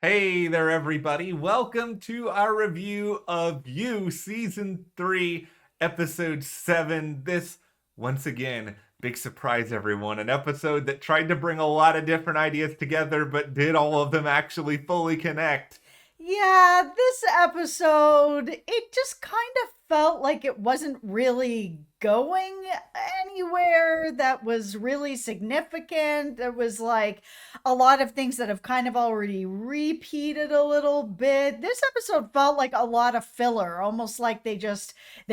Hey there, everybody. Welcome to our review of You, Season 3, Episode 7. This, once again, big surprise, everyone. An episode that tried to bring a lot of different ideas together, but did all of them actually fully connect? Yeah, this episode, it just kind of felt like it wasn't really going anywhere that was really significant. There was like a lot of things that have kind of already repeated a little bit. This episode felt like a lot of filler, almost like they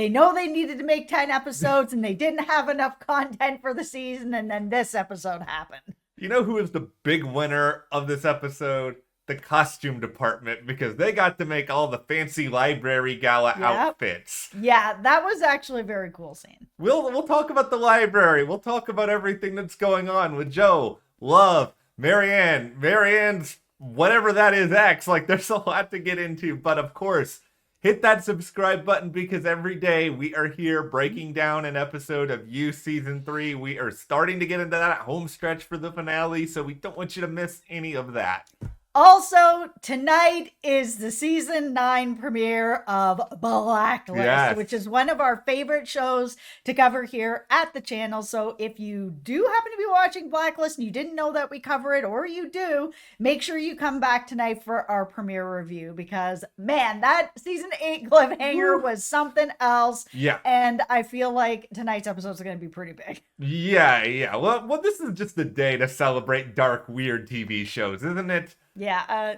know they needed to make 10 episodes and they didn't have enough content for the season, and then this episode happened. You know who is the big winner of this episode? The costume department, because they got to make all the fancy library gala Yep. outfits. Yeah, that was actually a very cool scene. We'll talk about the library. We'll talk about everything that's going on with Joe, Love, Marianne's whatever that is X. Like there's a lot to get into, but of course, hit that subscribe button because every day we are here breaking down an episode of You Season 3. We are starting to get into that home stretch for the finale, so we don't want you to miss any of that. Also, tonight is the season 9 premiere of Blacklist, Yes. which is one of our favorite shows to cover here at the channel. So, if you do happen to be watching Blacklist and you didn't know that we cover it, or you do, make sure you come back tonight for our premiere review because, man, that season 8 cliffhanger was something else. Yeah. And I feel like tonight's episode is going to be pretty big. Yeah. Well, this is just a day to celebrate dark, weird TV shows, isn't it? Yeah.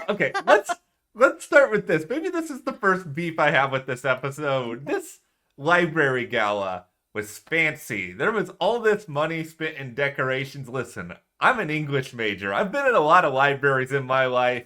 Okay, let's start with this. Maybe this is the first beef I have with this episode. This library gala was fancy. There was all this money spent in decorations. Listen, I'm an English major. I've been in a lot of libraries in my life.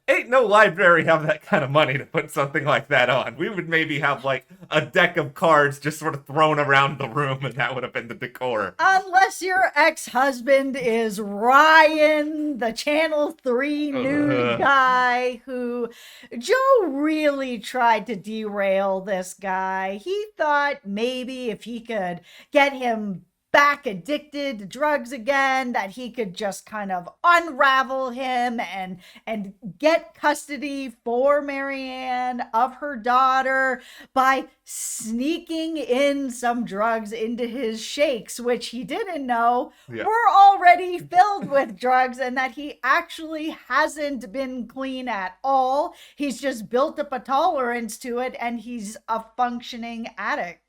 Ain't no library have that kind of money to put something like that on. We would maybe have like a deck of cards just sort of thrown around the room, and that would have been the decor. Unless your ex-husband is Ryan, the Channel 3 nude guy who Joe really tried to derail this guy. He thought maybe if he could get him back addicted to drugs again that he could just kind of unravel him and get custody for Marianne of her daughter by sneaking in some drugs into his shakes, which he didn't know Yeah. were already filled with drugs and that he actually hasn't been clean at all. He's just built up a tolerance to it and he's a functioning addict.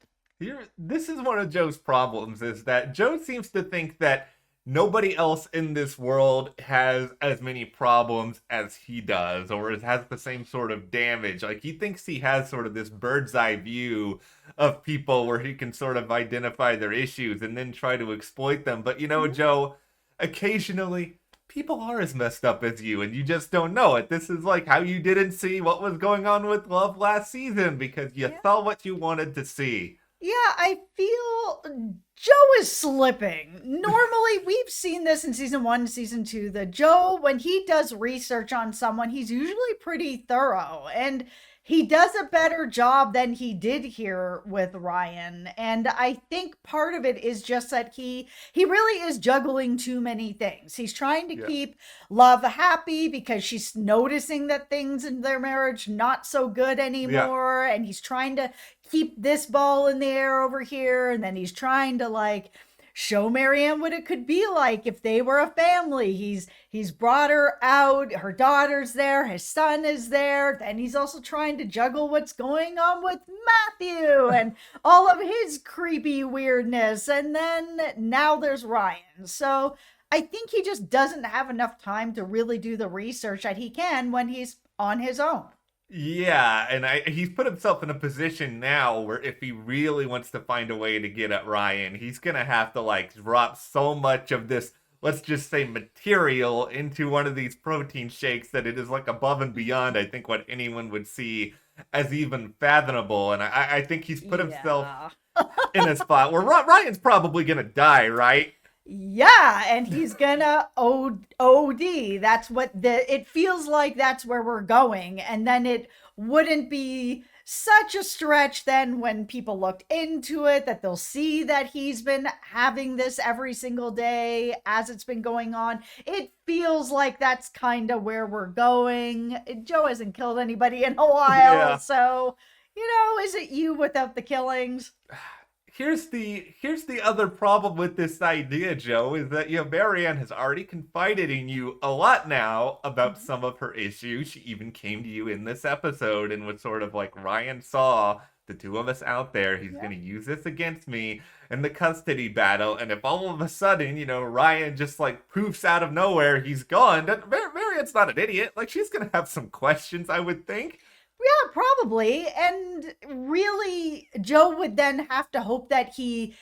This is one of Joe's problems, is that Joe seems to think that nobody else in this world has as many problems as he does, or has the same sort of damage. Like, he thinks he has sort of this bird's eye view of people where he can sort of identify their issues and then try to exploit them. But Joe, occasionally people are as messed up as you, and you just don't know it. This is like how you didn't see what was going on with Love last season because you saw what you wanted to see. Yeah, I feel Joe is slipping. Normally, we've seen this in season 1 and season 2. The Joe, when he does research on someone, he's usually pretty thorough. And he does a better job than he did here with Ryan. And I think part of it is just that he really is juggling too many things. He's trying to Yeah. keep Love happy because she's noticing that things in their marriage not so good anymore. And he's trying to keep this ball in the air over here, and then he's trying to like show Marianne what it could be like if they were a family. He's brought her out, her daughter's there, his son is there, then he's also trying to juggle what's going on with Matthew and all of his creepy weirdness, and then now there's Ryan. So I think he just doesn't have enough time to really do the research that he can when he's on his own. Yeah, and he's put himself in a position now where if he really wants to find a way to get at Ryan, he's gonna have to like drop so much of this, let's just say, material into one of these protein shakes that it is like above and beyond, I think, what anyone would see as even fathomable. And I think he's put himself Yeah. in a spot where Ryan's probably gonna die, right? Yeah, and he's gonna OD. That's what it feels like. That's where we're going, and then it wouldn't be such a stretch then when people looked into it that they'll see that he's been having this every single day as it's been going on. It feels like that's kind of where we're going. Joe hasn't killed anybody in a while, Yeah. so, is it you without the killings? Here's the other problem with this idea, Joe, is that Marianne has already confided in you a lot now about Mhm. some of her issues. She even came to you in this episode and was sort of like, Ryan saw the two of us out there. He's Yeah. gonna use this against me in the custody battle. And if all of a sudden, Ryan just like poofs out of nowhere, he's gone. Marianne's not an idiot. Like she's gonna have some questions, I would think. Yeah, probably. And really, Joe would then have to hope that he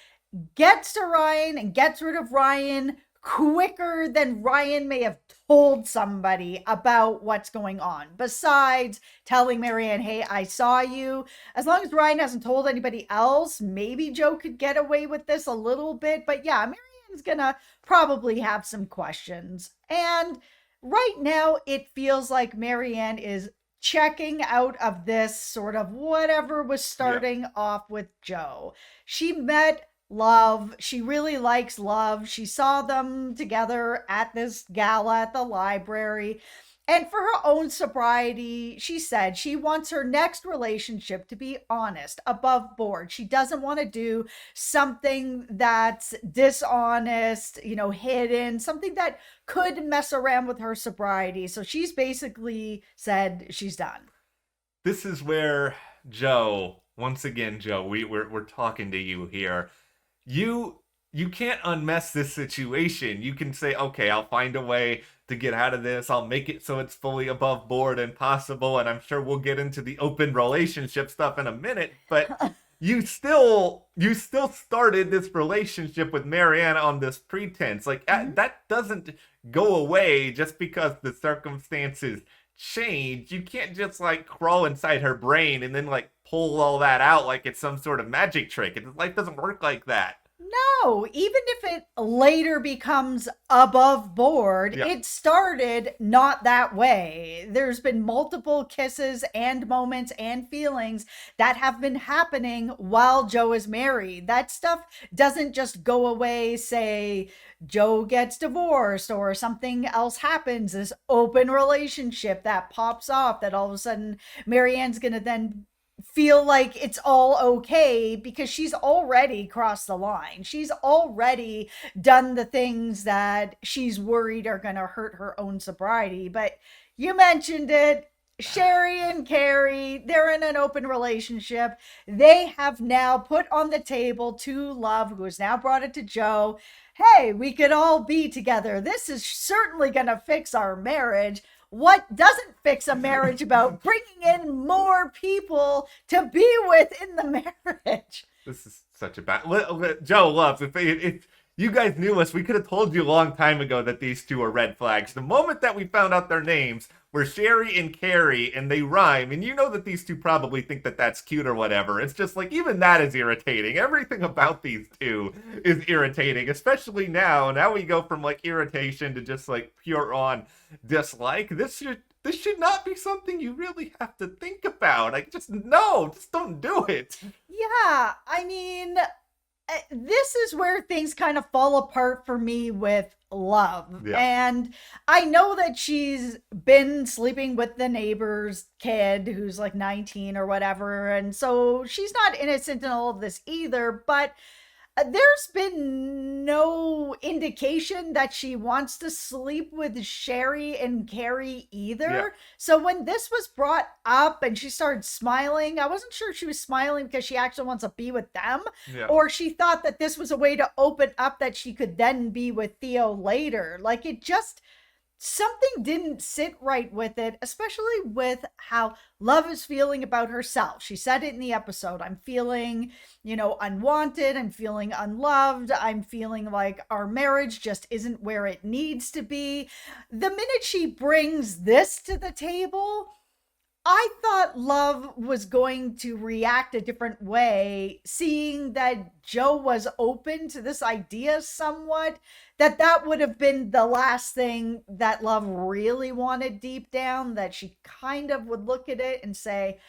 gets to Ryan and gets rid of Ryan quicker than Ryan may have told somebody about what's going on. Besides telling Marianne, hey, I saw you. As long as Ryan hasn't told anybody else, maybe Joe could get away with this a little bit. But yeah, Marianne's gonna probably have some questions. And right now, it feels like Marianne is checking out of this sort of whatever was Yeah. starting off with Joe. She met Love. She really likes Love. She saw them together at this gala at the library. And for her own sobriety, she said she wants her next relationship to be honest, above board. She doesn't want to do something that's dishonest, hidden, something that could mess around with her sobriety. So she's basically said she's done. This is where Joe, once again, Joe, we're talking to you here. You can't unmess this situation. You can say, okay, I'll find a way to get out of this. I'll make it so it's fully above board and possible, and I'm sure we'll get into the open relationship stuff in a minute, but you still started this relationship with Marianne on this pretense. Like Mhm. that doesn't go away just because the circumstances change. You can't just like crawl inside her brain and then like pull all that out like it's some sort of magic trick. Life doesn't work like that. No, even if it later becomes above board, Yeah. it started not that way. There's been multiple kisses and moments and feelings that have been happening while Joe is married. That stuff doesn't just go away, say, Joe gets divorced or something else happens, this open relationship that pops off, that all of a sudden Marianne's going to then feel like it's all okay because she's already crossed the line. She's already done the things that she's worried are going to hurt her own sobriety. But you mentioned it. Sherry and Cary, they're in an open relationship. They have now put on the table to Love, who has now brought it to Joe. Hey, we could all be together. This is certainly going to fix our marriage. What doesn't fix a marriage about bringing in more people to be with in the marriage? This is such a bad. Joe loves if you guys knew us, we could have told you a long time ago that these two are red flags. The moment that we found out their names were Sherry and Cary, and they rhyme, and you know that these two probably think that that's cute or whatever. It's just like even that is irritating. Everything about these two is irritating, especially now. Now we go from like irritation to just like pure on dislike. This should not be something you really have to think about. Like, just don't do it. Yeah, I mean, this is where things kind of fall apart for me with Love. Yeah. And I know that she's been sleeping with the neighbor's kid who's like 19 or whatever. And so she's not innocent in all of this either. But there's been no indication that she wants to sleep with Sherry and Cary Yeah. either. So when this was brought up and she started smiling, I wasn't sure if she was smiling because she actually wants to be with them Yeah. or she thought that this was a way to open up that she could then be with Theo later. Like it just something didn't sit right with it, especially with how Love is feeling about herself. She said it in the episode. I'm feeling, unwanted. I'm feeling unloved. I'm feeling like our marriage just isn't where it needs to be. The minute she brings this to the table, I thought Love was going to react a different way, seeing that Joe was open to this idea somewhat, that would have been the last thing that Love really wanted deep down, that she kind of would look at it and say,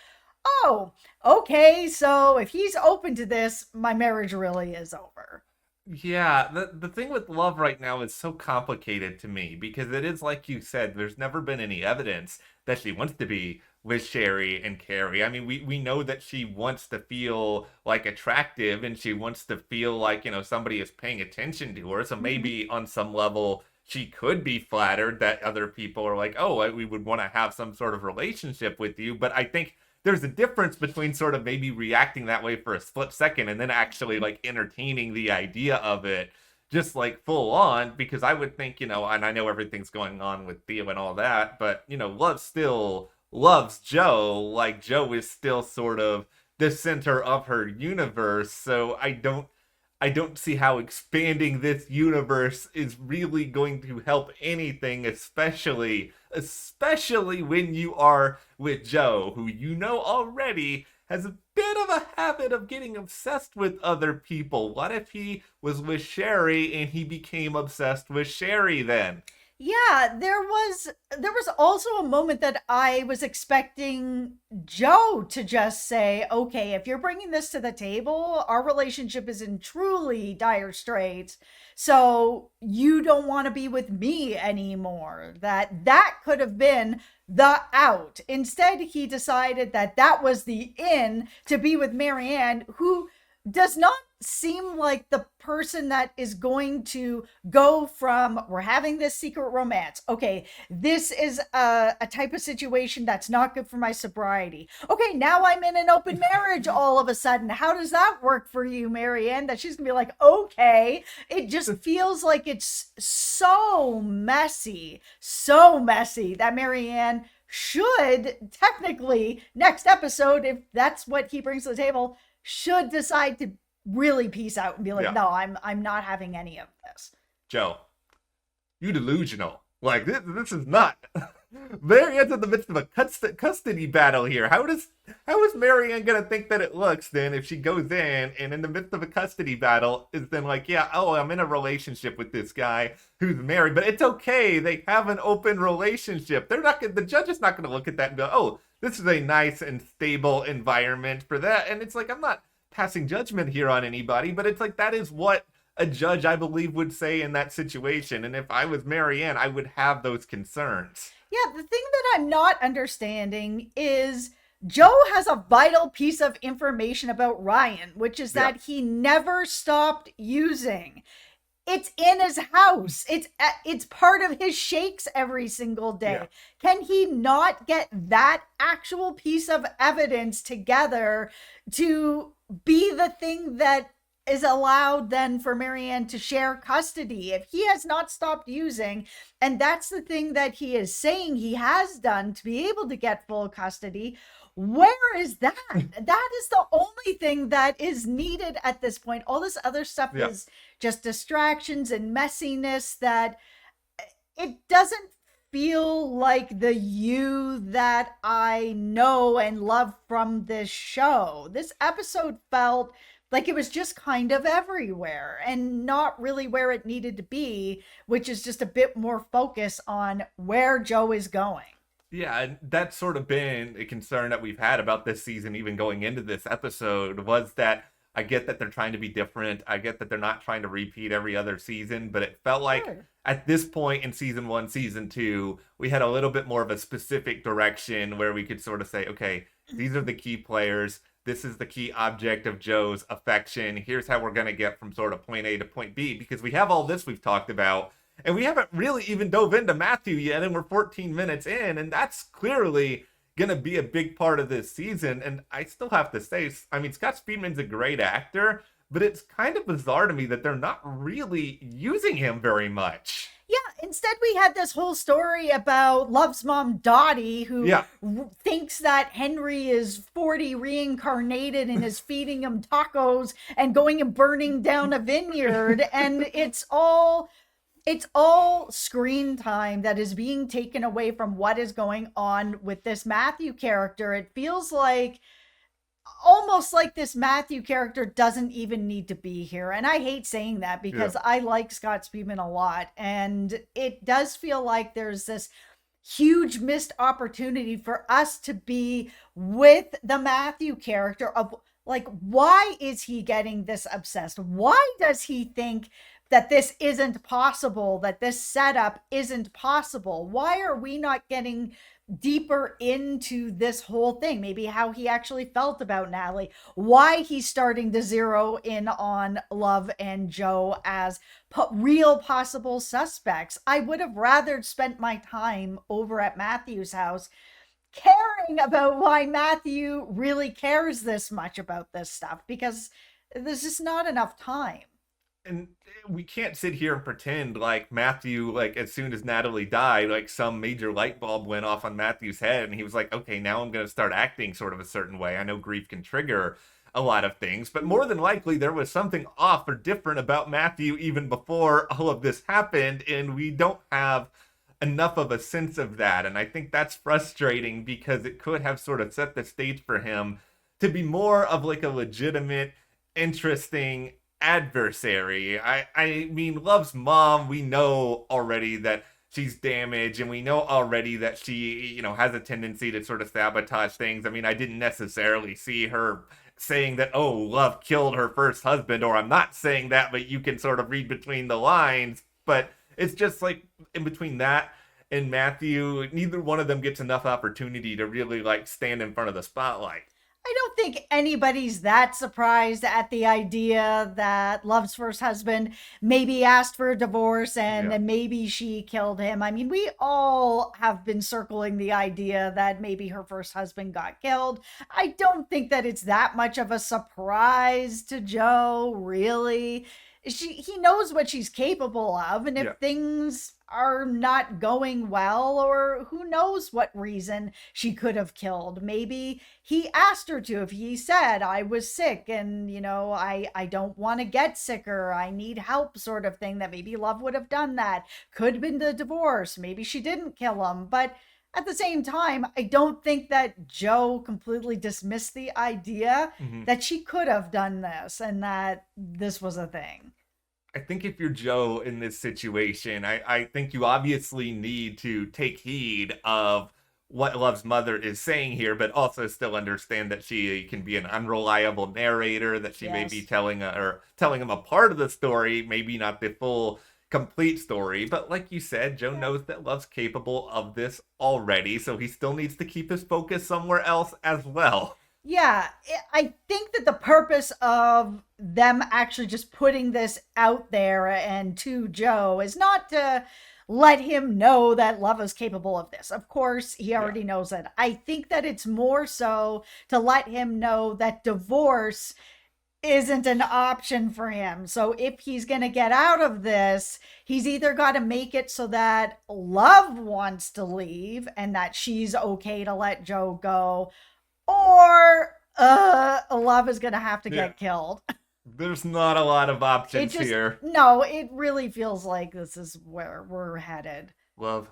oh, okay, so if he's open to this, my marriage really is over. Yeah, the thing with love right now is so complicated to me because it is like you said, there's never been any evidence that she wants to be with Sherry and Cary. I mean, we know that she wants to feel like attractive and she wants to feel like, somebody is paying attention to her. So Mhm. maybe on some level she could be flattered that other people are like, "Oh, we would want to have some sort of relationship with you." But I think there's a difference between sort of maybe reacting that way for a split second and then actually like entertaining the idea of it just like full on, because I would think, and I know everything's going on with Theo and all that, but love still loves Joe. Like Joe is still sort of the center of her universe. So I don't see how expanding this universe is really going to help anything, especially when you are with Joe, who already has a bit of a habit of getting obsessed with other people. What if he was with Sherry and he became obsessed with Sherry then? Yeah, there was also a moment that I was expecting Joe to just say, "Okay, if you're bringing this to the table, our relationship is in truly dire straits. So you don't want to be with me anymore." That could have been the out. Instead, he decided that that was the in to be with Marianne, who does not seem like the person that is going to go from we're having this secret romance. Okay, this is a type of situation that's not good for my sobriety. Okay, now I'm in an open marriage all of a sudden. How does that work for you, Marianne? That she's gonna be like, okay. It just feels like it's so messy that Marianne should technically, next episode, if that's what he brings to the table, should decide to really peace out and be like, Yeah, no, I'm not having any of this. Joe, you delusional. Like this is not. Marianne's in the midst of a custody battle here. How is Marianne gonna think that it looks then if she goes in the midst of a custody battle is then like, yeah, oh, I'm in a relationship with this guy who's married, but it's okay. They have an open relationship. The judge is not gonna look at that and go, oh, this is a nice and stable environment for that. And it's like, I'm not passing judgment here on anybody, but it's like that is what a judge, I believe, would say in that situation. And if I was Marianne, I would have those concerns. Yeah, the thing that I'm not understanding is Joe has a vital piece of information about Ryan, which is Yeah, that he never stopped using. It's in his house. It's part of his shakes every single yeah. day. Can he not get that actual piece of evidence together to be the thing that is allowed then for Marianne to share custody? If he has not stopped using, and that's the thing that he is saying he has done to be able to get full custody, where is that? That is the only thing that is needed at this point. All this other stuff Yeah. is just distractions and messiness that it doesn't feel like the you that I know and love from this show. This episode felt like it was just kind of everywhere and not really where it needed to be, which is just a bit more focus on where Joe is going. Yeah, and that's sort of been a concern that we've had about this season, even going into this episode, was that I get that they're trying to be different. I get that they're not trying to repeat every other season, but it felt like Sure. at this point in season one, season two, we had a little bit more of a specific direction where we could sort of say, okay, these are the key players. This is the key object of Joe's affection. Here's how we're going to get from sort of point A to point B, because we have all this we've talked about and we haven't really even dove into Matthew yet, and we're 14 minutes in, and that's clearly going to be a big part of this season. And I still have to say, I mean, Scott Speedman's a great actor, but it's kind of bizarre to me that they're not really using him very much. Yeah, instead we had this whole story about Love's mom Dottie, who Yeah, thinks that Henry is 40 reincarnated and is feeding him tacos and going and burning down a vineyard, and it's all screen time that is being taken away from what is going on with this Matthew character. It feels like almost like this Matthew character doesn't even need to be here. And I hate saying that yeah, because I like Scott Speedman a lot. And it does feel like there's this huge missed opportunity for us to be with the Matthew character of like, why is he getting this obsessed? Why does he think that this isn't possible, that this setup isn't possible? Why are we not getting deeper into this whole thing? Maybe how he actually felt about Natalie, why he's starting to zero in on Love and Joe as real possible suspects. I would have rather spent my time over at Matthew's house caring about why Matthew really cares this much about this stuff, because there's just not enough time. And we can't sit here and pretend like Matthew, like as soon as Natalie died, like some major light bulb went off on Matthew's head and he was like, okay, now I'm going to start acting sort of a certain way. I know grief can trigger a lot of things, but more than likely there was something off or different about Matthew even before all of this happened, and we don't have enough of a sense of that. And I think that's frustrating because it could have sort of set the stage for him to be more of like a legitimate, interesting adversary. I mean, Love's mom, we know already that she's damaged, and we know already that she, has a tendency to sort of sabotage things. I mean, I didn't necessarily see her saying that, oh, Love killed her first husband, or I'm not saying that, but you can sort of read between the lines. But it's just like in between that and Matthew, neither one of them gets enough opportunity to really like stand in front of the spotlight. I don't think anybody's that surprised at the idea that Love's first husband maybe asked for a divorce and Yeah. maybe she killed him. I mean, we all have been circling the idea that maybe her first husband got killed. I don't think that it's that much of a surprise to Joe, really. He knows what she's capable of, and if Yeah. things are not going well, or who knows what reason she could have killed, maybe he asked her to. If he said, I was sick and I don't want to get sicker, I need help, sort of thing, that maybe Love would have done that. Could have been the divorce. Maybe she didn't kill him. But at the same time, I don't think that Joe completely dismissed the idea Mm-hmm. that she could have done this and that this was a thing. I think if you're Joe in this situation, I think you obviously need to take heed of what Love's mother is saying here, but also still understand that she can be an unreliable narrator, that she may be Yes. telling him a part of the story, maybe not the full complete story. But like you said, Joe Yeah. knows that Love's capable of this already, so he still needs to keep his focus somewhere else as well. Yeah, I think that the purpose of them actually just putting this out there and to Joe is not to let him know that Love is capable of this. Of course, he Yeah. already knows it. I think that it's more so to let him know that divorce isn't an option for him. So if he's going to get out of this, he's either got to make it so that Love wants to leave and that she's okay to let Joe go, or Love is gonna have to Yeah. get killed. There's not a lot of It options just here. no, it really feels like this is where we're headed. Love,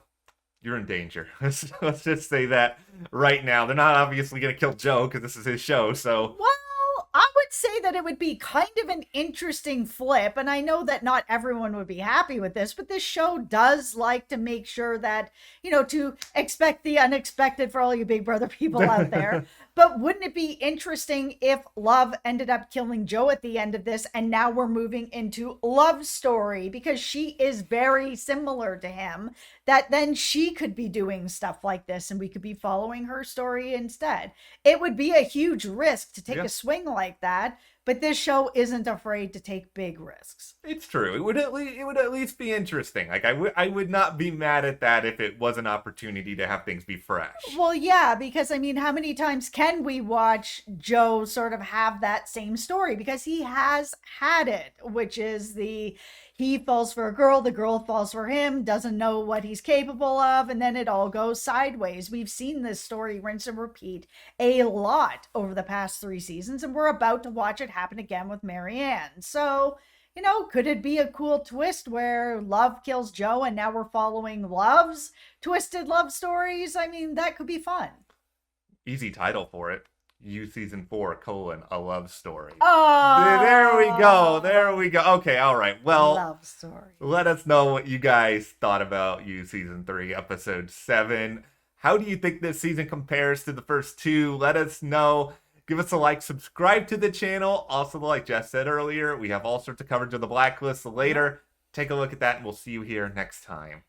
you're in danger. Let's just say that right now. They're not obviously going to kill Joe because this is his show, so. Well, I would say that it would be kind of an interesting flip, and I know that not everyone would be happy with this, but this show does like to make sure that, to expect the unexpected for all you Big Brother people out there. But wouldn't it be interesting if Love ended up killing Joe at the end of this, and now we're moving into Love's story because she is very similar to him, that then she could be doing stuff like this and we could be following her story instead. It would be a huge risk to take Yeah. a swing like that, but this show isn't afraid to take big risks. It's true. It would at least be interesting. Like I would not be mad at that if it was an opportunity to have things be fresh. Well, yeah, because I mean, how many times can we watch Joe sort of have that same story? Because he has had it, which is he falls for a girl, the girl falls for him, doesn't know what he's capable of, and then it all goes sideways. We've seen this story rinse and repeat a lot over the past 3 seasons, and we're about to watch it happen again with Marianne. So, could it be a cool twist where Love kills Joe and now we're following Love's twisted love stories? I mean, that could be fun. Easy title for it. You Season 4, a love story. Oh, There we go. There we go. Okay, all right. Well, love story. let us know what you guys thought about You Season 3, Episode 7. How do you think this season compares to the first two? Let us know. Give us a like, subscribe to the channel. Also, like Jess said earlier, we have all sorts of coverage of the Blacklist later. Take a look at that, and we'll see you here next time.